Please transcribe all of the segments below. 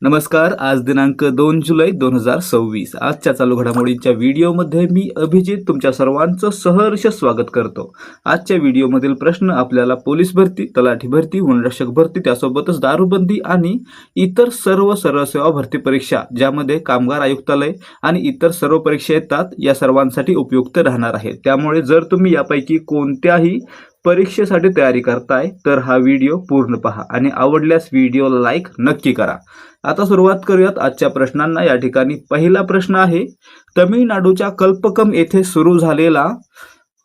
नमस्कार. आज दिनांक 2 जुलै 2026. आजच्या चालू घडामोडींच्या व्हिडिओमध्ये मी अभिजित तुमच्या सर्वांचं सहर्ष स्वागत करतो. आजच्या व्हिडिओमधील प्रश्न आपल्याला पोलीस भरती, तलाठी भरती, वनरक्षक भरती, त्यासोबतच दारूबंदी आणि इतर सर्व सरळ सेवा भरती परीक्षा ज्यामध्ये कामगार आयुक्तालय आणि इतर सर्व परीक्षा येतात, या सर्वांसाठी उपयुक्त राहणार आहे. त्यामुळे जर तुम्ही यापैकी कोणत्याही परीक्षेसाठी तयारी करताय तर हा व्हिडिओ पूर्ण पहा आणि आवडल्यास व्हिडिओला लाईक नक्की करा. आता सुरुवात करूयात आजच्या प्रश्नांना. या ठिकाणी पहिला प्रश्न आहे, तमिळनाडूच्या कल्पकम येथे सुरू झालेला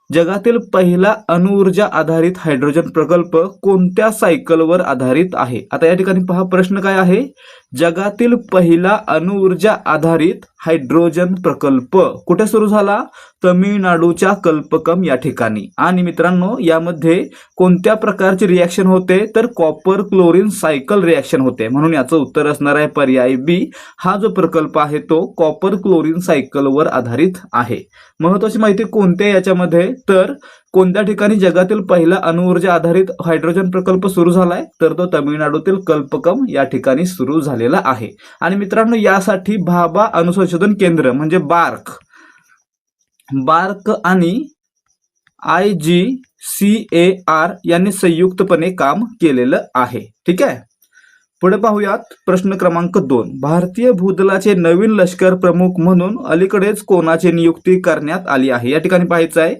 जगातील पहिला अणुऊर्जा आधारित हायड्रोजन प्रकल्प कोणत्या सायकलवर आधारित आहे? आता या ठिकाणी पहा प्रश्न काय आहे, जगातील पहिला अणुऊर्जा आधारित हायड्रोजन प्रकल्प कुठे सुरू झाला? तमिळनाडूच्या कल्पकम या ठिकाणी. आणि मित्रांनो, यामध्ये कोणत्या प्रकारचे रिॲक्शन होते? तर कॉपर क्लोरीन सायकल रिॲक्शन होते. म्हणून याचं उत्तर असणार आहे पर्याय बी. हा जो प्रकल्प आहे तो कॉपर क्लोरीन सायकलवर आधारित आहे. महत्त्वाची माहिती कोणत्या याच्यामध्ये, तर कोणत्या ठिकाणी जगातील पहिला अणुऊर्जा आधारित हायड्रोजन प्रकल्प सुरू झालाय? तर तो तमिळनाडूतील कल्पकम या ठिकाणी सुरू झालेला आहे. आणि मित्रांनो, यासाठी भाभा अणुसंशोधन केंद्र म्हणजे बार्क आणि IGCAR यांनी संयुक्तपणे काम केलेलं आहे. ठीक आहे, पुढे पाहूयात प्रश्न क्रमांक 2. भारतीय भूदलाचे नवीन लष्कर प्रमुख म्हणून अलीकडेच कोणाची नियुक्ती करण्यात आली आहे? या ठिकाणी पाहायचं आहे.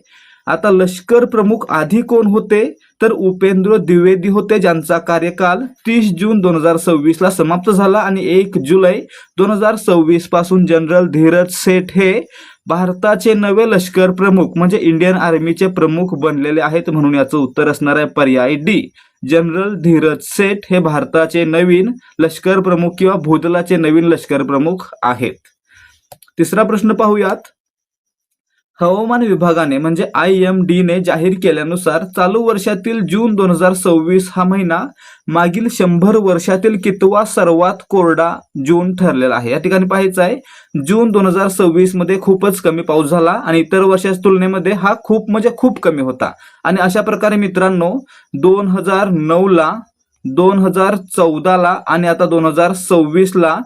आता लष्कर प्रमुख आधी कोण होते? तर उपेंद्र द्विवेदी होते, ज्यांचा कार्यकाल 30 जून 2026 ला समाप्त झाला आणि 1 जुलै 2026 पासून जनरल धीरज सेठ हे भारताचे नवे लष्कर प्रमुख म्हणजे इंडियन आर्मीचे प्रमुख बनलेले आहेत. म्हणून याचं उत्तर असणार आहे पर्याय डी. जनरल धीरज सेठ हे भारताचे नवीन लष्कर प्रमुख किंवा भूदलाचे नवीन लष्कर प्रमुख आहेत. तिसरा प्रश्न पाहूयात. हवामान विभागाने म्हणजे IMD ने जाहीर केल्यानुसार चालू वर्षातील जून 2026 हा महिना मागील 100 वर्षातील कितवा सर्वात कोरडा जून ठरलेला आहे? या ठिकाणी पाहायचं आहे, जून 2026 मध्ये खूपच कमी पाऊस झाला आणि इतर वर्षाच्या तुलनेमध्ये हा खूप म्हणजे खूप कमी होता. आणि अशा प्रकारे मित्रांनो, 2009 ला, 2014 ला आणि आता 2026 ला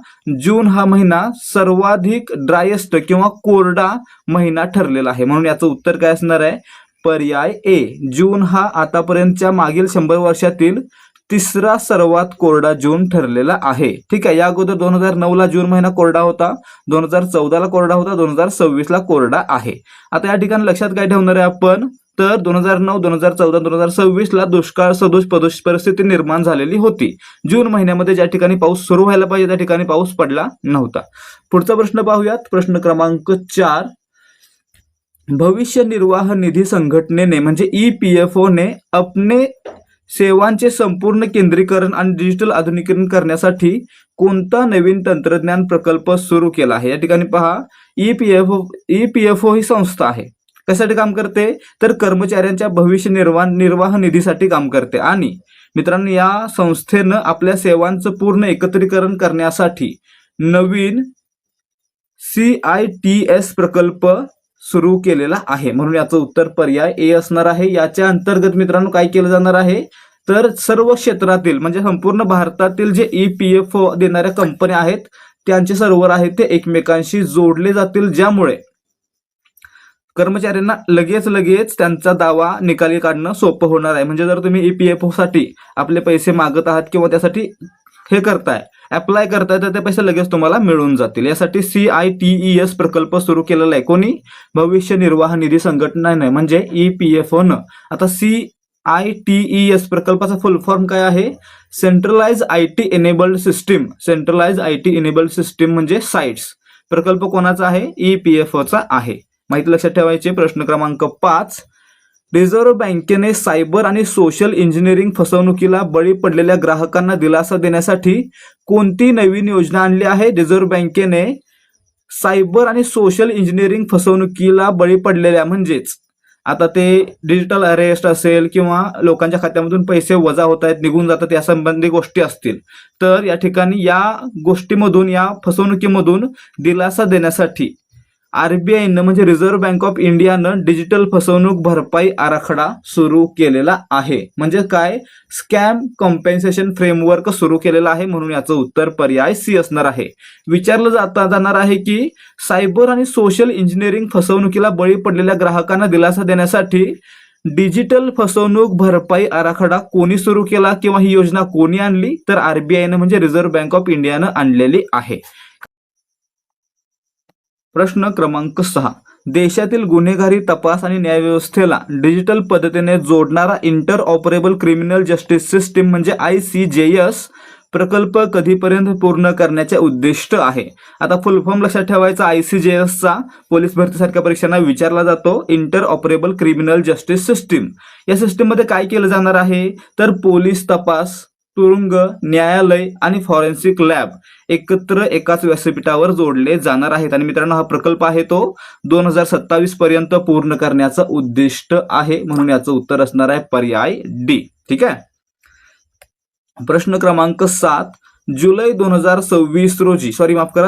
जून हा महिना सर्वाधिक ड्रायस्ट किंवा कोरडा महिना ठरलेला आहे. म्हणून याचं उत्तर काय असणार आहे? पर्याय ए. जून हा आतापर्यंतच्या मागील 100 वर्षातील तिसरा सर्वात कोरडा जून ठरलेला आहे. ठीक आहे, या अगोदर 2009 ला जून महिना कोरडा होता, 2014 ला कोरडा होता, 2026 ला कोरडा आहे. आता या ठिकाणी लक्षात काय ठेवणार आहे आपण? तर 2009, 2014, 2026 ला दुष्काळ सदृश परिस्थिती निर्माण झालेली होती. जून महिन्यामध्ये ज्या ठिकाणी पाऊस सुरू व्हायला पाहिजे त्या ठिकाणी पाऊस पडला नव्हता. पुढचा प्रश्न पाहूयात. प्रश्न क्रमांक 4. भविष्य निर्वाह निधी संघटनेने म्हणजे EPFO ने अपने सेवांचे संपूर्ण केंद्रीकरण आणि डिजिटल आधुनिकीकरण करण्यासाठी कोणता नवीन तंत्रज्ञान प्रकल्प सुरू केला आहे? या ठिकाणी पहा, EPFO ही संस्था आहे. कशासाठी काम करते? तर कर्मचाऱ्यांच्या भविष्य निर्वाह निधीसाठी काम करते. आणि मित्रांनो, या संस्थेनं आपल्या सेवांचं पूर्ण एकत्रीकरण करण्यासाठी नवीन CITS प्रकल्प सुरू केलेला आहे. म्हणून याचं उत्तर पर्याय ए असणार आहे. याच्या अंतर्गत मित्रांनो काय केलं जाणार आहे? तर सर्व क्षेत्रातील म्हणजे संपूर्ण भारतातील जे EPFO देणाऱ्या कंपन्या आहेत त्यांचे सर्व्हर आहेत ते एकमेकांशी जोडले जातील, ज्यामुळे कर्मचाऱ्यांना लगेच त्यांचा दावा निकाली काढणं सोपं होणार आहे. म्हणजे जर तुम्ही EPFO साठी आपले पैसे मागत आहात किंवा त्यासाठी हे करताय, अप्लाय करताय, तर ते पैसे लगेच तुम्हाला मिळून जातील. यासाठी CITES प्रकल्प सुरू केलेला आहे. कोणी? भविष्य निर्वाह निधी संघटनेने म्हणजे EPFO न. आता CITES प्रकल्पाचा फुल फॉर्म काय आहे? Centralize IT enabled system. Centralize IT enabled system म्हणजे साइट्स. प्रकल्प कोणाचा आहे? EPFOचा आहे. माहिती लक्षात ठेवायची. प्रश्न क्रमांक 5. रिझर्व्ह बँकेने सायबर आणि सोशल इंजिनिअरिंग फसवणुकीला बळी पडलेल्या ग्राहकांना दिलासा देण्यासाठी कोणती नवीन योजना आणली आहे? रिझर्व्ह बँकेने सायबर आणि सोशल इंजिनिअरिंग फसवणुकीला बळी पडलेल्या म्हणजेच आता ते डिजिटल अरेस्ट असेल किंवा लोकांच्या खात्यामधून पैसे वजा होत आहेत, निघून जातात, या संबंधी गोष्टी असतील, तर या ठिकाणी या गोष्टीमधून, या फसवणुकीमधून दिलासा देण्यासाठी आरबीआयनं म्हणजे रिझर्व्ह बँक ऑफ इंडियानं डिजिटल फसवणूक भरपाई आराखडा सुरू केलेला आहे. म्हणजे काय, स्कॅम कॉम्पेन्सेशन फ्रेमवर्क सुरू केलेला आहे, म्हणून याचं उत्तर पर्याय सी असणार आहे. विचारलं जाणार आहे की सायबर आणि सोशल इंजिनिअरिंग फसवणुकीला बळी पडलेल्या ग्राहकांना दिलासा देण्यासाठी डिजिटल फसवणूक भरपाई आराखडा कोणी सुरू केला किंवा ही योजना कोणी आणली, तर आरबीआयनं म्हणजे रिझर्व्ह बँक ऑफ इंडियानं आणलेली आहे. प्रश्न क्रमांक 6. देशातील गुन्हेगारी तपास आणि न्यायव्यवस्थेला डिजिटल पद्धतीने जोडणारा inter operable criminal justice system म्हणजे ICJS प्रकल्प कधीपर्यंत पूर्ण करण्याचे उद्दिष्ट आहे. आता फुल फॉर्म लक्षात ठेवायचा. ICJS चा पोलीस भरतीसारख्या परीक्षांना विचारला जातो. Inter operable criminal justice system. या सिस्टीम मध्ये काय केलं जाणार आहे, तर पोलीस तपास, तुरुंग, न्यायालय आणि फॉरेन्सिक लॅब एकत्र एकाच व्यासपीठावर जोडले जाणार आहेत. आणि मित्रांनो, हा प्रकल्प आहे तो 2027 पर्यंत पूर्ण करण्याचं उद्दिष्ट आहे, म्हणून याचं उत्तर असणार आहे पर्याय डी. ठीक आहे. प्रश्न क्रमांक 7. जुलै 2026 रोजी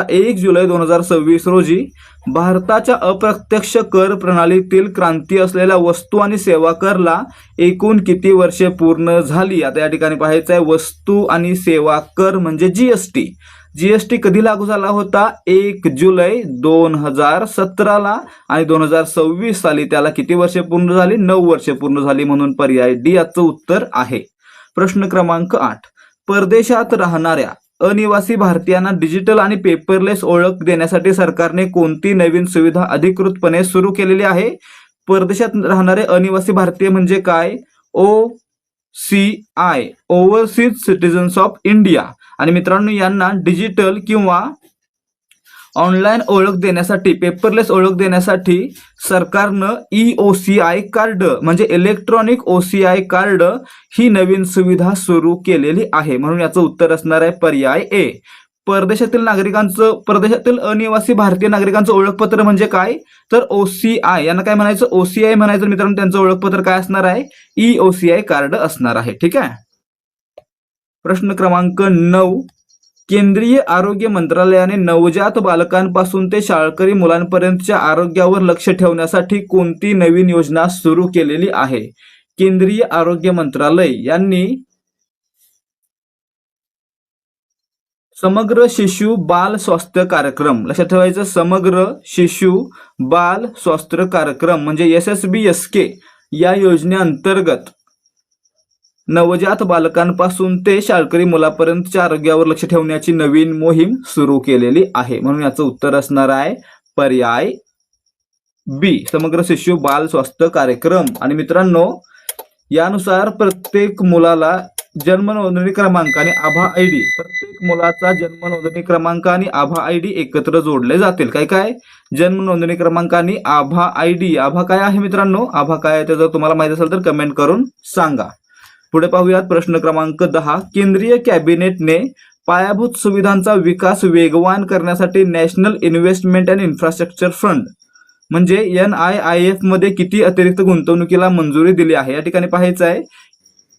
1 जुलै 2026 रोजी भारताच्या अप्रत्यक्ष कर प्रणालीतील क्रांती असलेल्या वस्तू आणि सेवा करला एकूण किती वर्षे पूर्ण झाली. आता या ठिकाणी पाहायचं आहे, वस्तू आणि सेवा कर म्हणजे जीएसटी कधी लागू झाला होता, 1 जुलै 2017ला, आणि 2026 साली त्याला किती वर्षे पूर्ण झाली, 9 वर्षे पूर्ण झाली, म्हणून पर्याय डी याचं उत्तर आहे. प्रश्न क्रमांक 8. परदेशात राहणाऱ्या अनिवासी भारतीयांना डिजिटल आणि पेपरलेस ओळख देण्यासाठी सरकारने कोणती नवीन सुविधा अधिकृतपणे सुरू केलेली आहे. परदेशात राहणारे अनिवासी भारतीय म्हणजे काय, OCI overseas citizens of India. आणि मित्रांनो, यांना डिजिटल किंवा ऑनलाईन ओळख देण्यासाठी, पेपरलेस ओळख देण्यासाठी सरकारनं EOCI कार्ड म्हणजे इलेक्ट्रॉनिक OCI कार्ड ही नवीन सुविधा सुरू केलेली आहे, म्हणून याचं उत्तर असणार आहे पर्याय ए. परदेशातील अनिवासी भारतीय नागरिकांचं ओळखपत्र म्हणजे काय, तर OCI. यांना काय म्हणायचं, OCI म्हणायचं मित्रांनो. त्यांचं ओळखपत्र काय असणार आहे, EOCI कार्ड असणार आहे. ठीक आहे. प्रश्न क्रमांक 9. केंद्रीय आरोग्य मंत्रालयाने नवजात बालकांपासून ते शाळकरी मुलांपर्यंतच्या आरोग्यावर लक्ष ठेवण्यासाठी कोणती नवीन योजना सुरू केलेली आहे. केंद्रीय आरोग्य मंत्रालय यांनी समग्र शिशु बाल स्वास्थ्य कार्यक्रम, लक्षात ठेवायचं, समग्र शिशु बाल स्वास्थ्य कार्यक्रम म्हणजे SSBSK या योजनेअंतर्गत नवजात बालकांपासून ते शाळकरी मुलापर्यंतच्या आरोग्यावर लक्ष ठेवण्याची नवीन मोहीम सुरू केलेली आहे, म्हणून याचं उत्तर असणार आहे पर्याय बी, समग्र शिशु बाल स्वास्थ्य कार्यक्रम. आणि मित्रांनो, यानुसार प्रत्येक मुलाला जन्म नोंदणी क्रमांक आणि आभा ID, प्रत्येक मुलाचा जन्म नोंदणी क्रमांक आणि आभा ID एकत्र जोडले जातील. काय जन्म नोंदणी क्रमांक आणि आभा ID. आभा काय आहे मित्रांनो, आभा काय आहे ते जर तुम्हाला माहिती असेल तर कमेंट करून सांगा. पुढे पाहूयात प्रश्न क्रमांक 10. केंद्रीय कॅबिनेटने पायाभूत सुविधांचा विकास वेगवान करण्यासाठी national investment and infrastructure fund म्हणजे NIIF मध्ये किती अतिरिक्त गुंतवणुकीला मंजुरी दिली आहे. या ठिकाणी पाहायचं आहे,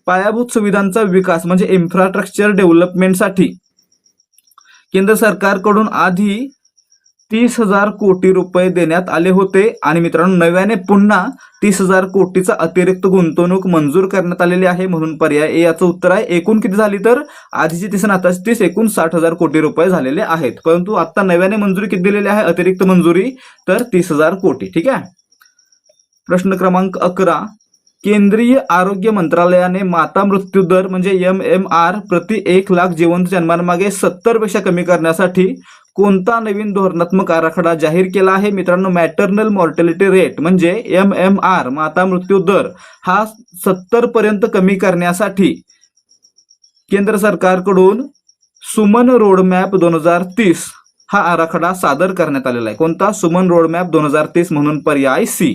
पायाभूत सुविधांचा विकास म्हणजे इन्फ्रास्ट्रक्चर डेव्हलपमेंटसाठी केंद्र सरकारकडून आधी 30,000 कोटी रुपये देण्यात आले होते, आणि मित्रांनो नव्याने पुन्हा 30,000 कोटीचा अतिरिक्त गुंतवणूक मंजूर करण्यात आलेली आहे, म्हणून पर्याय ए याचं उत्तर आहे. एकूण किती झाली, तर आधीची 30 आणि आताची 30 एकूण 60,000 कोटी रुपये झालेले आहेत, परंतु आता नव्याने मंजुरी किती दिलेली आहे, अतिरिक्त मंजुरी, तर 30,000 कोटी. ठीक आहे. प्रश्न क्रमांक 11. केंद्रीय आरोग्य मंत्रालयाने माता मृत्यू दर म्हणजे MMR प्रति 1 लाख जिवंत जन्मांमागे 70 पेक्षा कमी करण्यासाठी कोणता नवीन धोरणात्मक आराखडा जाहीर केला आहे. मित्रांनो, मॅटर्नल मॉर्टॅलिटी रेट म्हणजे MMR माता मृत्यू दर हा 70 पर्यंत कमी करण्यासाठी केंद्र सरकारकडून सुमन रोडमॅप 2030 हा आराखडा सादर करण्यात आलेला आहे. कोणता, सुमन रोडमॅप 2030, म्हणून पर्याय सी.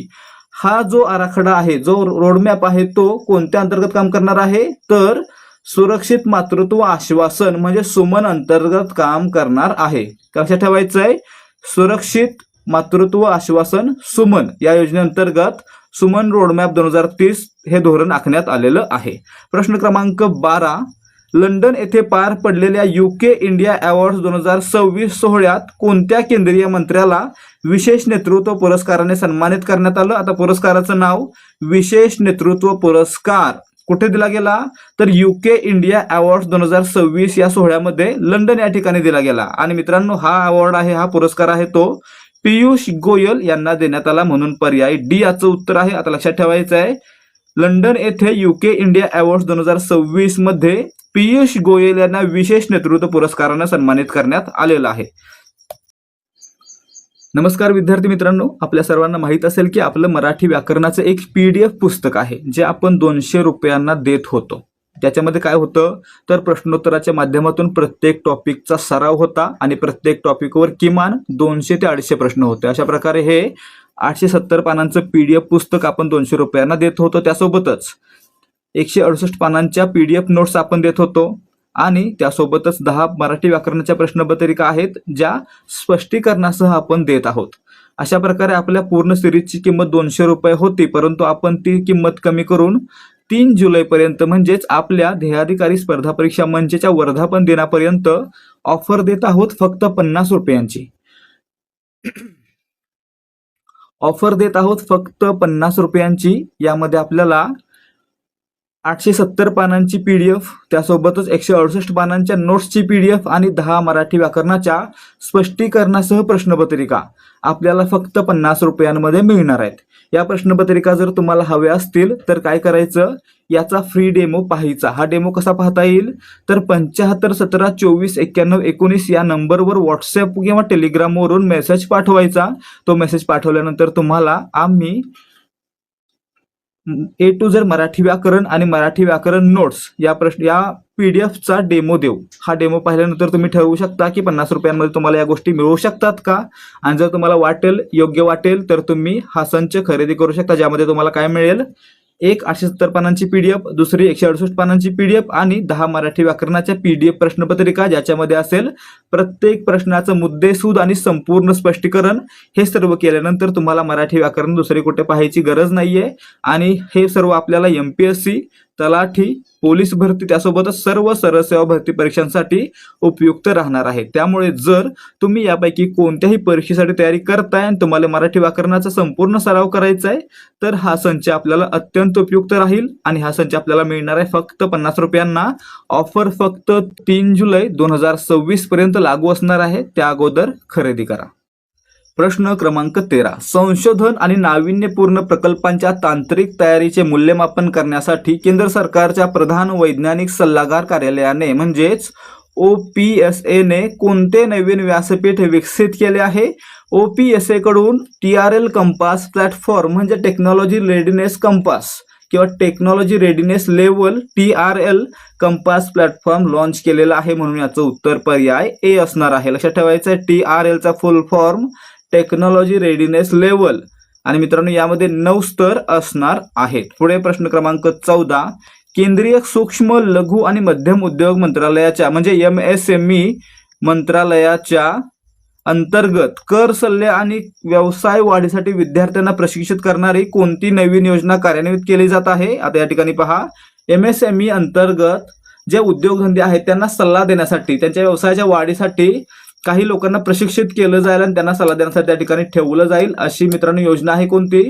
हा जो आराखडा आहे, जो रोडमॅप आहे, तो कोणत्या अंतर्गत काम करणार आहे, तर सुरक्षित मातृत्व आश्वासन म्हणजे सुमन अंतर्गत काम करणार आहे. लक्षात ठेवायचं आहे, सुरक्षित मातृत्व आश्वासन सुमन या योजनेअंतर्गत सुमन रोडमॅप 2030 हे धोरण आखण्यात आलेलं आहे. प्रश्न क्रमांक 12. लंडन येथे पार पडलेल्या UK इंडिया अवॉर्ड 2026 सोहळ्यात कोणत्या केंद्रीय मंत्र्याला विशेष नेतृत्व पुरस्काराने सन्मानित करण्यात आलं? आता पुरस्काराचं नाव विशेष नेतृत्व पुरस्कार कुठे दिला गेला? तर UK इंडिया अवॉर्ड 2026 या सोहळ्यामध्ये लंडन या ठिकाणी दिला गेला. आणि मित्रांनो, हा अवॉर्ड आहे, हा पुरस्कार आहे तो पियुष गोयल यांना देण्यात आला, म्हणून पर्याय डी याचं उत्तर आहे. आता लक्षात ठेवायचं आहे, लंडन येथे UK इंडिया अवॉर्ड 2026 मध्ये पियुष गोयल यांना विशेष नेतृत्व पुरस्काराने सन्मानित करण्यात आलेलं आहे. नमस्कार विद्यार्थी मित्रांनो, आपल्या सर्वांना माहित असेल की आपलं मराठी व्याकरणाचं एक PDF पुस्तक आहे जे आपण 200 रुपयांना देत होतो. त्याच्यामध्ये काय होतं तर प्रश्नोत्तराच्या माध्यमातून प्रत्येक टॉपिकचा सराव होता आणि प्रत्येक टॉपिकवर किमान 200 ते 250 प्रश्न होते. अशा प्रकारे हे 870 पानांचं PDF पुस्तक आपण 200 रुपयांना देत होतो. त्यासोबतच 168 पानांच्या PDF नोट्स आपण देत होतो आणि त्यासोबतच 10 मराठी व्याकरणाच्या प्रश्नपत्रिका आहेत ज्या स्पष्टीकरणासह आपण देत आहोत. अशा प्रकारे आपल्या पूर्ण सिरीजची किंमत 200 रुपये होती, परंतु आपण ती किंमत कमी करून 3 जुलैपर्यंत म्हणजेच आपल्या ध्येयाधिकारी स्पर्धा परीक्षा मंचच्या वर्धापन दिनापर्यंत ऑफर देत आहोत फक्त 50 रुपयांची. ऑफर देत आहोत फक्त 50 रुपयांची. यामध्ये आपल्याला 870 पानांची PDF, त्यासोबतच 168 पानांच्या नोट्सची PDF आणि 10 मराठी व्याकरणाच्या स्पष्टीकरणासह प्रश्नपत्रिका आपल्याला फक्त 50 रुपयांमध्ये मिळणार आहेत. या प्रश्नपत्रिका जर तुम्हाला हव्या असतील तर काय करायचं, याचा फ्री डेमो पाहायचा. हा डेमो कसा पाहता येईल तर 75 17 24 91 19 या नंबरवर व्हॉट्सअप किंवा टेलिग्रामवरून मेसेज पाठवायचा. तो मेसेज पाठवल्यानंतर तुम्हाला आम्ही A to Z मराठी व्याकरण आणि मराठी व्याकरण नोट्स या PDFचा डेमो देऊ. हा डेमो पाहिल्यानंतर तुम्ही ठरवू शकता की 50 रुपयांमध्ये तुम्हाला या गोष्टी मिळू शकतात का, आणि जर तुम्हाला वाटेल, योग्य वाटेल, तर तुम्ही हा संच खरेदी करू शकता, ज्यामध्ये तुम्हाला काय मिळेल, एक 870 पानांची PDF, दुसरी 168 पानांची PDF आणि 10 मराठी व्याकरणाच्या PDF प्रश्नपत्रिका, ज्याच्यामध्ये असेल प्रत्येक प्रश्नाचं मुद्देसूद आणि संपूर्ण स्पष्टीकरण. हे सर्व केल्यानंतर तुम्हाला मराठी व्याकरण दुसरी कुठे पाहायची गरज नाहीये आणि हे सर्व आपल्याला MPSC, तलाठी, पोलीस भरती, त्यासोबतच सर्व सरसेवा भरती परीक्षांसाठी उपयुक्त राहणार आहे. त्यामुळे जर तुम्ही यापैकी कोणत्याही परीक्षेसाठी तयारी करताय आणि तुम्हाला मराठी व्याकरणाचा संपूर्ण सराव करायचा आहे तर हा संच आपल्याला अत्यंत उपयुक्त राहील आणि हा संच आपल्याला मिळणार आहे फक्त 50 रुपयांना. ऑफर फक्त 3 जुलै 2026 पर्यंत लागू असणार आहे, त्या अगोदर खरेदी करा. प्रश्न क्रमांक 13, संशोधन आणि नाविन्यपूर्ण प्रकल्पांच्या तांत्रिक तयारीचे मूल्यमापन करण्यासाठी केंद्र सरकारच्या प्रधान वैज्ञानिक सल्लागार कार्यालयाने म्हणजेच OPSA ने कोणते नवीन व्यासपीठ विकसित केले आहे? OPSA कडून TRL कंपास प्लॅटफॉर्म म्हणजे टेक्नॉलॉजी रेडिनेस कंपास किंवा technology readiness level TRL compass platform launch केलेला आहे, म्हणून याचं उत्तर पर्याय A असणार आहे. लक्षात ठेवायचं आहे, TRL चा फुल फॉर्म टेक्नॉलॉजी रेडिनेस लेवल. आणि मित्रांनो, यामध्ये 9 स्तर असणार आहेत. पुढे प्रश्न क्रमांक 14, केंद्रीय सूक्ष्म लघु आणि मध्यम उद्योग मंत्रालयाच्या म्हणजे MSME मंत्रालयाच्या अंतर्गत कर सल्ले आणि व्यवसाय वाढीसाठी विद्यार्थ्यांना प्रशिक्षित करणारी कोणती नवीन योजना कार्यान्वित केली जात आहे? आता या ठिकाणी पहा, MSME अंतर्गत जे उद्योगधंदे आहेत त्यांना सल्ला देण्यासाठी, त्यांच्या व्यवसायाच्या वाढीसाठी काही लोकांना प्रशिक्षित केलं जाईल आणि त्यांना सल्ला देण्यासाठी त्या ठिकाणी ठेवलं जाईल. अशी मित्रांनो योजना आहे कोणती?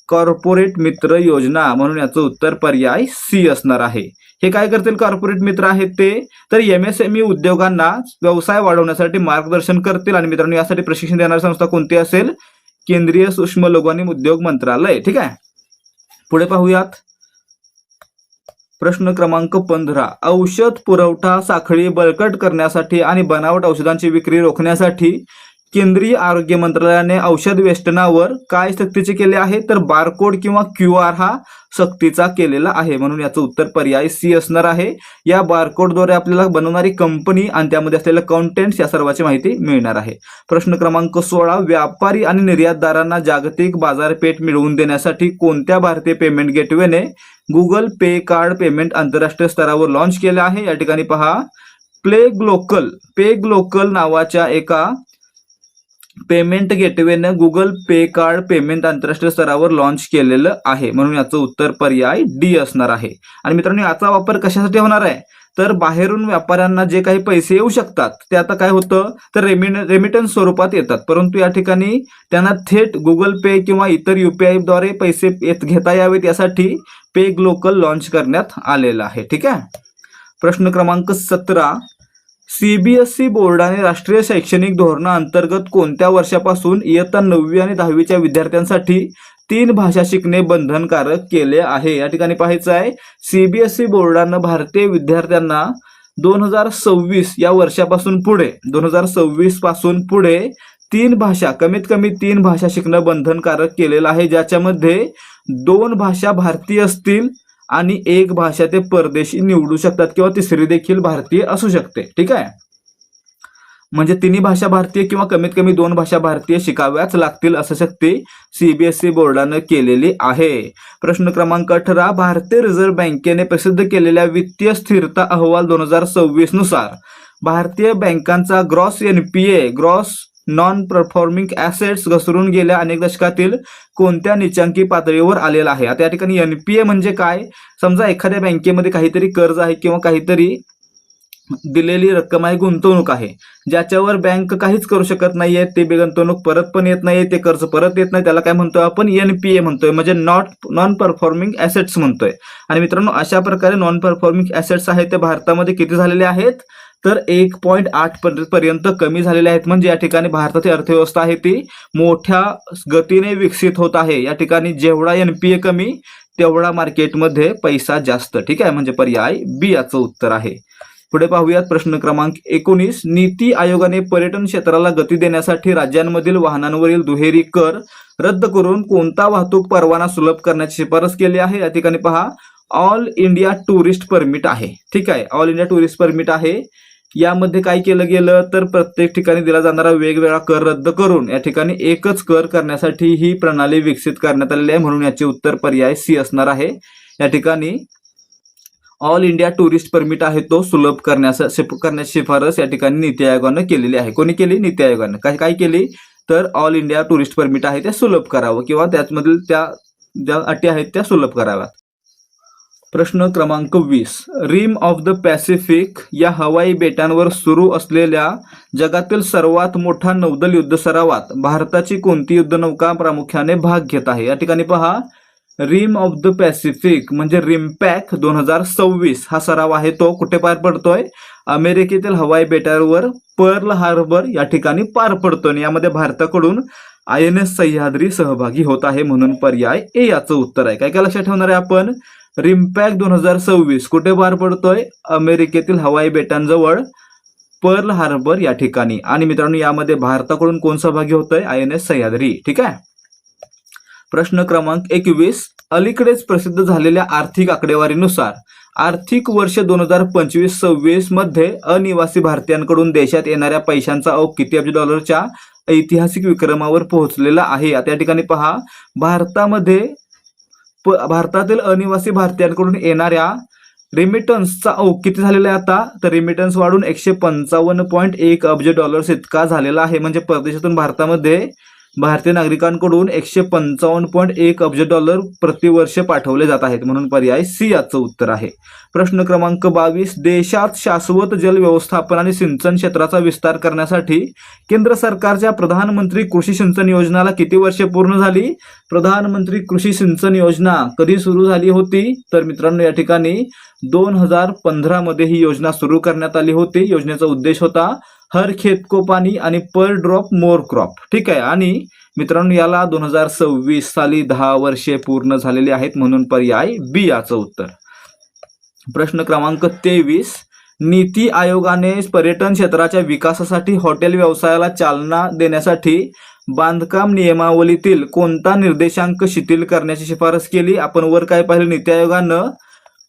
कॉर्पोरेट मित्र योजना, म्हणून याचं उत्तर पर्याय C असणार आहे. हे काय करतील कॉर्पोरेट मित्र आहेत ते? तर MSME उद्योगांना व्यवसाय वाढवण्यासाठी मार्गदर्शन करतील आणि मित्रांनो यासाठी प्रशिक्षण देणारी संस्था कोणती असेल? केंद्रीय सूक्ष्म लघु आणि उद्योग मंत्रालय. ठीक आहे, पुढे पाहूयात. प्रश्न क्रमांक 15, औषध पुरवठा साखळी बळकट करण्यासाठी आणि बनावट औषधांची विक्री रोखण्यासाठी केंद्रीय आरोग्य मंत्रालयाने औषध वेष्टनावर काय सक्तीचे केले आहे? तर बारकोड किंवा QR हा सक्तीचा केलेला आहे, म्हणून याचं उत्तर पर्याय C असणार आहे. या बारकोडद्वारे आपल्याला बनवणारी कंपनी आणि त्यामध्ये असलेले कंटेंट्स या सर्वांची माहिती मिळणार आहे. प्रश्न क्रमांक 16, व्यापारी आणि निर्यातदारांना जागतिक बाजारपेठ मिळवून देण्यासाठी कोणत्या भारतीय पेमेंट गेटवेने गुगल पे कार्ड पेमेंट आंतरराष्ट्रीय स्तरावर लॉन्च केले आहे? या ठिकाणी पहा, पेग्लोकल नावाच्या एका पेमेंट गेटवेने गुगल पे कार्ड पेमेंट आंतरराष्ट्रीय स्तरावर लॉन्च केलेलं आहे, म्हणून याचं उत्तर पर्याय D असणार आहे. आणि मित्रांनो, याचा वापर कशासाठी होणार आहे? तर बाहेरून व्यापाऱ्यांना जे काही पैसे येऊ शकतात ते आता काय होतं तर रेमिटन्स स्वरूपात येतात, परंतु या ठिकाणी त्यांना थेट गुगल पे किंवा इतर UPI द्वारे पैसे घेता यावेत यासाठी पे ग्लोकल लॉन्च करण्यात आलेलं आहे. ठीक आहे. प्रश्न क्रमांक 17, CBSE बोर्डाने राष्ट्रीय शैक्षणिक धोरणाअंतर्गत कोणत्या वर्षापासून इयत्ता 9वी आणि 10वीच्या विद्यार्थ्यांसाठी 3 भाषा शिकणे बंधनकारक केले आहे? या ठिकाणी पाहायचं आहे, CBSE बोर्डानं भारतीय विद्यार्थ्यांना 2026 या वर्षापासून पुढे 2026 पासून पुढे 3 भाषा, कमीत कमी 3 भाषा शिकणं बंधनकारक केलेलं आहे, ज्याच्यामध्ये 2 भाषा भारतीय असतील आणि 1 भाषा ते परदेशी निवडू शकतात किंवा तिसरी देखील भारतीय असू शकते. ठीक आहे. म्हणजे 3 भाषा भारतीय किंवा कमीत कमी 2 भाषा भारतीय शिकाव्याच लागतील असं सक्ती CBSE बोर्डानं केलेली आहे. प्रश्न क्रमांक 18, भारतीय रिझर्व्ह बँकेने प्रसिद्ध केलेल्या वित्तीय स्थिरता अहवाल 2026 नुसार भारतीय बँकांचा gross NPA gross non performing assets घसरून गेल्या अनेक दशकातील कोणत्या निचांकी पातळीवर आलेला आहे? आता या ठिकाणी NPA म्हणजे काय? समजा एखाद्या बँकेमध्ये काहीतरी कर्ज आहे किंवा काहीतरी दिलेली रक्कम आहे, गुंतवणूक आहे, ज्याच्यावर बँक काहीच करू शकत नाहीये, ते गुंतवणूक परत पण येत नाहीये, ते कर्ज परत येत नाही, त्याला काय म्हणतोय आपण? NPA म्हणतोय, म्हणजे नॉन परफॉर्मिंग ऍसेट्स म्हणतोय. आणि मित्रांनो, अशा प्रकारे नॉन परफॉर्मिंग ऍसेट्स आहेत ते भारतामध्ये किती झालेले आहेत तर 1.8 पर्यंत कमी झालेले आहेत. म्हणजे या ठिकाणी भारताची अर्थव्यवस्था आहे ती मोठ्या गतीने विकसित होत आहे. या ठिकाणी जेवढा NPA कमी तेवढा मार्केटमध्ये पैसा जास्त. ठीक आहे, म्हणजे पर्याय B याचं उत्तर आहे. पुढे पाहूयात प्रश्न क्रमांक 19, नीती आयोगाने पर्यटन क्षेत्राला गती देण्यासाठी राज्यांमधील वाहनांवरील दुहेरी कर रद्द करून कोणता वाहतूक परवाना सुलभ करण्याची शिफारस केली आहे? या ठिकाणी पहा, ऑल इंडिया टुरिस्ट परमिट आहे. ठीक आहे, ऑल इंडिया टुरिस्ट परमिट आहे. यामध्ये काय केलं गेलं तर प्रत्येक ठिकाणी दिला जाणारा वेगवेगळा कर रद्द करून या ठिकाणी एकच कर करण्यासाठी ही प्रणाली विकसित करण्यात आलेली आहे, म्हणून याचे उत्तर पर्याय C असणार आहे. या ठिकाणी ऑल इंडिया टुरिस्ट परमिट आहे तो सुलभ करण्याची शिफारस या ठिकाणी नीती आयोगानं केलेली आहे. कोणी केली? नीती आयोगानं. काय केली तर ऑल इंडिया टुरिस्ट परमिट आहे ते सुलभ करावं किंवा त्यामधील त्या ज्या अटी आहेत त्या सुलभ कराव्यात. प्रश्न क्रमांक 20, रिम ऑफ द पॅसिफिक या हवाई बेटांवर सुरू असलेल्या जगातील सर्वात मोठा नौदल युद्ध सरावात भारताची कोणती युद्धनौका प्रामुख्याने भाग घेत आहे? या ठिकाणी पहा, रिम ऑफ द पॅसिफिक म्हणजे रिमपॅक 2026 हा सराव आहे तो कुठे पार पडतोय? अमेरिकेतील हवाई बेटावर पर्ल हार्बर या ठिकाणी पार पडतोय. यामध्ये भारताकडून INS सह्याद्री सहभागी होत आहे, म्हणून पर्याय A याचं उत्तर आहे. काय काय लक्षात ठेवणार आहे आपण? रिमपॅक 2026 कुठे पार पडतोय? अमेरिकेतील हवाई बेटांजवळ पर्ल हार्बर या ठिकाणी. आणि मित्रांनो, यामध्ये भारताकडून कोण सहभागी होतोय? INS सह्याद्री. ठीक आहे. प्रश्न क्रमांक 21, अलीकडेच प्रसिद्ध झालेल्या आर्थिक आकडेवारीनुसार आर्थिक वर्ष 2025-26 मध्ये अनिवासी भारतीयांकडून देशात येणाऱ्या पैशांचा ओघ किती अब्ज डॉलरच्या ऐतिहासिक विक्रमावर पोहोचलेला आहे? आता या ठिकाणी पहा, भारतातील अनिवासी भारतीयांकडून येणाऱ्या रेमिटन्सचा ओघ किती झालेला आहे आता तर रेमिटन्स वाढून 155.1 अब्ज डॉलर्स इतका झालेला आहे. म्हणजे परदेशातून भारतामध्ये भारतीय नागरिकांकडून 155.1 अब्ज डॉलर प्रतिवर्ष पाठवले जात आहेत, म्हणून पर्याय C याचं उत्तर आहे. प्रश्न क्रमांक 22, देशात शाश्वत जल व्यवस्थापन आणि सिंचन क्षेत्राचा विस्तार करण्यासाठी केंद्र सरकारच्या प्रधानमंत्री कृषी सिंचन योजनेला किती वर्षे पूर्ण झाली? प्रधानमंत्री कृषी सिंचन योजना कधी सुरू झाली होती तर मित्रांनो, या ठिकाणी 2015 मध्ये ही योजना सुरू करण्यात आली होती. योजनेचा उद्देश होता हर खेत को पाणी आणि पर ड्रॉप मोर क्रॉप. ठीक आहे. आणि मित्रांनो, याला 2026 साली 10 वर्षे पूर्ण झालेली आहेत, म्हणून पर्याय B याचं उत्तर. प्रश्न क्रमांक 23, नीती आयोगाने पर्यटन क्षेत्राच्या विकासासाठी हॉटेल व्यवसायाला चालना देण्यासाठी बांधकाम नियमावलीतील कोणता निर्देशांक शिथिल करण्याची शिफारस केली? आपण वर काय पाहिलं, नीती आयोगानं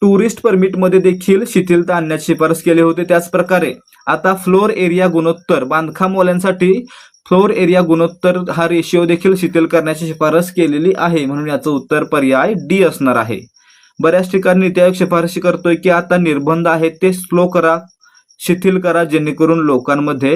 टुरिस्ट परमिट मध्ये देखील शिथिलता आणण्याची शिफारस केली होती. त्याच प्रकारे आता फ्लोर एरिया गुणोत्तर बांधकामवाल्यांसाठी फ्लोर एरिया गुणोत्तर हा रेशिओ देखील शिथिल करण्याची शिफारस केलेली आहे, म्हणून याचं उत्तर पर्याय D असणार आहे. बऱ्याच ठिकाणी नीती आयोग शिफारशी करतोय की आता निर्बंध आहेत ते स्लो करा, शिथिल करा, जेणेकरून लोकांमध्ये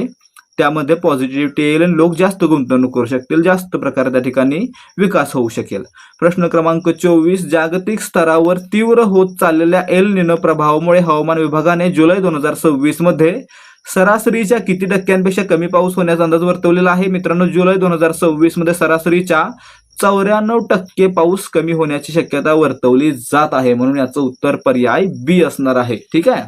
त्यामध्ये पॉझिटिव्हिटी येईल आणि लोक जास्त गुंतवणूक करू शकतील, जास्त प्रकारे त्या ठिकाणी विकास होऊ शकेल. प्रश्न क्रमांक 24, जागतिक स्तरावर तीव्र होत चाललेल्या एल निनो प्रभावामुळे हवामान विभागाने जुलै 2026 मध्ये सरासरीच्या किती टक्क्यांपेक्षा कमी पाऊस होण्याचा अंदाज वर्तवलेला आहे? मित्रांनो, जुलै 2026 मध्ये सरासरीच्या 94% पाऊस कमी होण्याची शक्यता वर्तवली जात आहे, म्हणून याचं उत्तर पर्याय बी असणार आहे. ठीक आहे,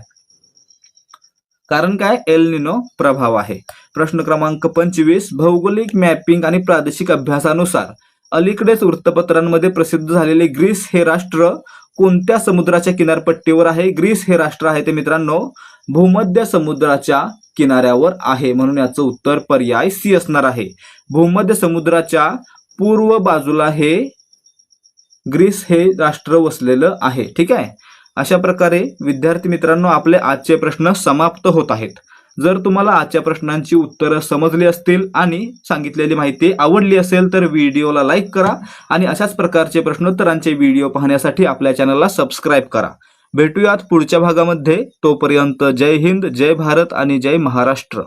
कारण काय, एल निनो प्रभाव आहे. प्रश्न क्रमांक 25, भौगोलिक मॅपिंग आणि प्रादेशिक अभ्यासानुसार अलीकडेच वृत्तपत्रांमध्ये प्रसिद्ध झालेले ग्रीस हे राष्ट्र कोणत्या समुद्राच्या किनारपट्टीवर आहे? ग्रीस हे राष्ट्र आहे ते मित्रांनो भूमध्य समुद्राच्या किनाऱ्यावर आहे, म्हणून याचं उत्तर पर्याय सी असणार आहे. भूमध्य समुद्राच्या पूर्व बाजूला हे ग्रीस हे राष्ट्र वसलेलं आहे. ठीक आहे, अशा प्रकारे विद्यार्थी मित्रांनो आपले आजचे प्रश्न समाप्त होत आहेत. जर तुम्हाला आजच्या प्रश्नांची उत्तरं समजली असतील आणि सांगितलेली माहिती आवडली असेल तर व्हिडिओला लाईक करा आणि अशाच प्रकारचे प्रश्नोत्तरांचे व्हिडिओ पाहण्यासाठी आपल्या चॅनलला सबस्क्राईब करा. भेटूयात पुढच्या भागामध्ये. तोपर्यंत जय हिंद, जय भारत आणि जय महाराष्ट्र.